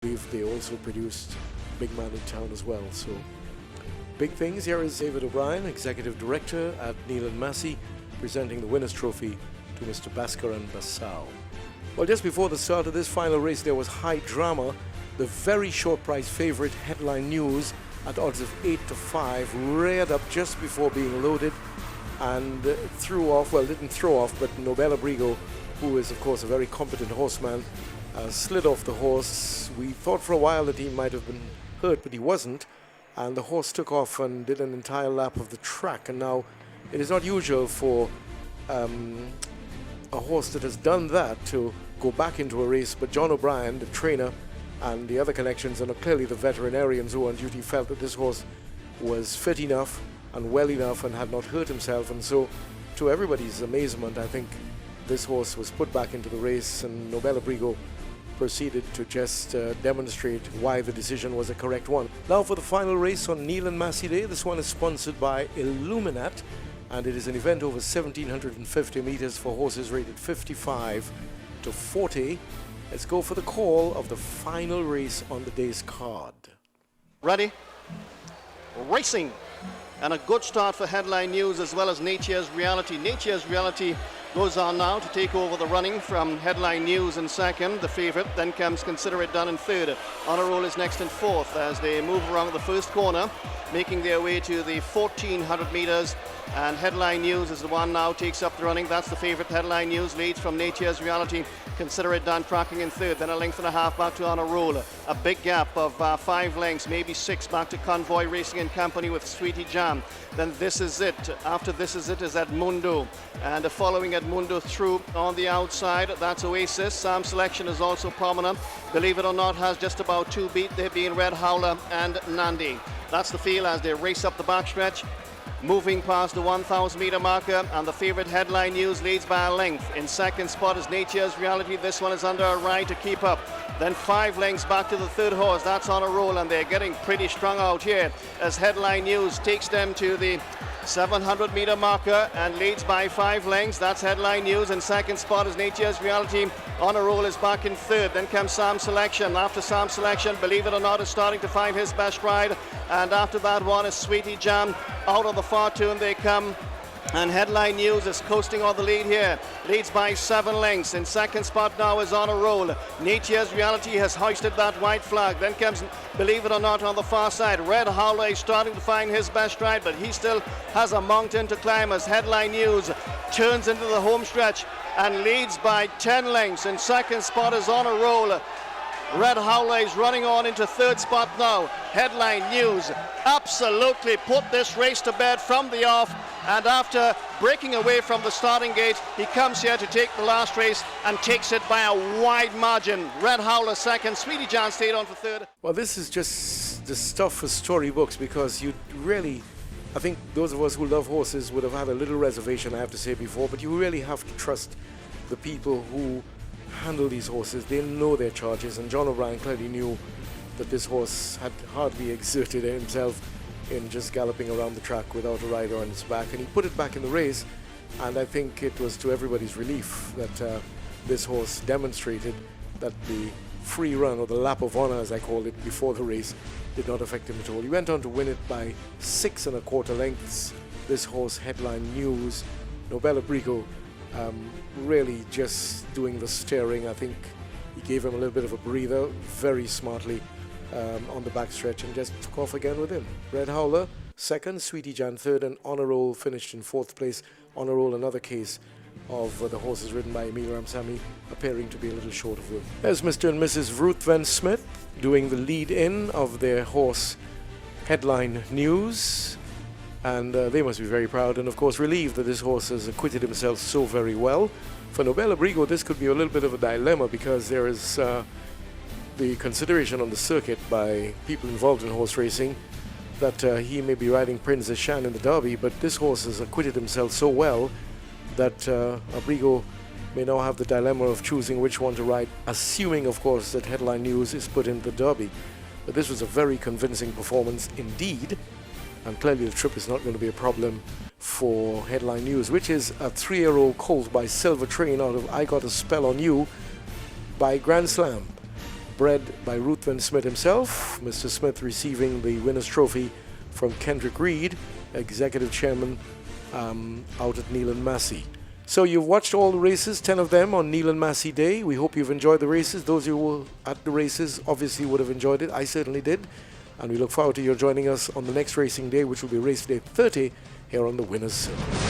believe they also produced Big Man in Town as well. So big things. Here is David O'Brien, Executive Director at Neal and Massy, presenting the Winners' Trophy to Mr. Basker and Bassau. Well, just before the start of this final race, there was high drama. The very short price favourite Headline News at odds of 8 to 5 reared up just before being loaded and threw off, well, didn't throw off, but Nobel Abrigo, who is of course a very competent horseman, slid off the horse. We thought for a while that he might have been hurt, but he wasn't, and the horse took off and did an entire lap of the track. And now it is not usual for a horse that has done that to go back into a race, but John O'Brien, the trainer, and the other connections, and clearly the veterinarians who were on duty, felt that this horse was fit enough and well enough and had not hurt himself. And so, to everybody's amazement, I think this horse was put back into the race, and Nobel Abrigo proceeded to just demonstrate why the decision was a correct one. Now for the final race on Neal and Massy Day. This one is sponsored by Illuminat, and it is an event over 1,750 meters for horses rated 55 to 40. Let's go for the call of the final race on the day's card. Ready? Racing. And a good start for Headline News as well as Nature's Reality. Nature's Reality goes on now to take over the running from Headline News in second, the favourite. Then comes Consider It Done in third. Honor Roll is next in fourth as they move around the first corner, making their way to the 1,400 metres. And Headline News is the one now takes up the running. That's the favourite. Headline News leads from Nature's Reality. Consider It Done tracking in third. Then a length and a half back to Honor Roll. A big gap of 5 lengths, maybe 6 back to Convoy Racing in company with Sweetie Jam. Then This Is It. After This Is It is Edmundo. And following Edmundo through on the outside, that's Oasis. Sam Selection is also prominent. Believe it or not, has just about 2 beat. They're being Red Howler and Nandi. That's the feel as they race up the backstretch, moving past the 1,000 meter marker, and the favorite Headline News leads by a length. In second spot is Nature's Reality. This one is under a ride to keep up. Then 5 lengths back to the third horse. That's On a Roll, and they're getting pretty strung out here as Headline News takes them to the 700 meter marker and leads by 5 lengths. That's Headline News. In second spot is Nature's Reality. On a Roll is back in third. Then comes Sam Selection. After Sam Selection, believe it or not, is starting to find his best ride. And after that one is Sweetie Jam. Out of the far turn they come. And Headline News is coasting on the lead here. Leads by 7 lengths. In second spot now is On a Roll. Nature's Reality has hoisted that white flag. Then comes, believe it or not, on the far side, Red Howler is starting to find his best ride, but he still has a mountain to climb as Headline News turns into the home stretch and leads by 10 lengths. In second spot is On a Roll. Red Howler is running on into third spot now. Headline News absolutely put this race to bed from the off, and after breaking away from the starting gate, he comes here to take the last race and takes it by a wide margin. Red Howler second, Sweetie John stayed on for third. Well, this is just the stuff for storybooks, because you really, I think those of us who love horses would have had a little reservation, I have to say, before, but you really have to trust the people who handle these horses. They know their charges, and John O'Brien clearly knew that this horse had hardly exerted himself in just galloping around the track without a rider on his back, and he put it back in the race. And I think it was to everybody's relief that this horse demonstrated that the free run, or the lap of honor as I called it before the race, did not affect him at all. He went on to win it by 6 1/4 lengths. This horse, Headline News. Nobel Abrigo really just doing the steering. I think he gave him a little bit of a breather very smartly on the backstretch, and just took off again with him. Red Howler second, Sweetie Jan third, and Honor Roll finished in fourth place. Honor Roll, another case of the horses ridden by Emil Ramsamy appearing to be a little short of work. There's Mr. and Mrs. Ruth Van Smith doing the lead-in of their horse Headline News, and they must be very proud and of course relieved that this horse has acquitted himself so very well. For Nobel Abrigo, this could be a little bit of a dilemma, because there is the consideration on the circuit by people involved in horse racing that he may be riding Princess Shan in the Derby, but this horse has acquitted himself so well that Abrigo may now have the dilemma of choosing which one to ride, assuming of course that Headline News is put in the Derby. But this was a very convincing performance indeed, and clearly the trip is not going to be a problem for Headline News, which is a 3-year-old colt by Silver Train out of I Got a Spell on You by Grand Slam. bred by Ruthven Smith himself. Mr. Smith receiving the winner's trophy from Kendrick Reed, Executive Chairman out at Neal and Massy. So you've watched all the races, 10 of them on Neal and Massy Day. We hope you've enjoyed the races. Those who were at the races obviously would have enjoyed it. I certainly did. And we look forward to your joining us on the next racing day, which will be race day 30 here on the Winners Circle.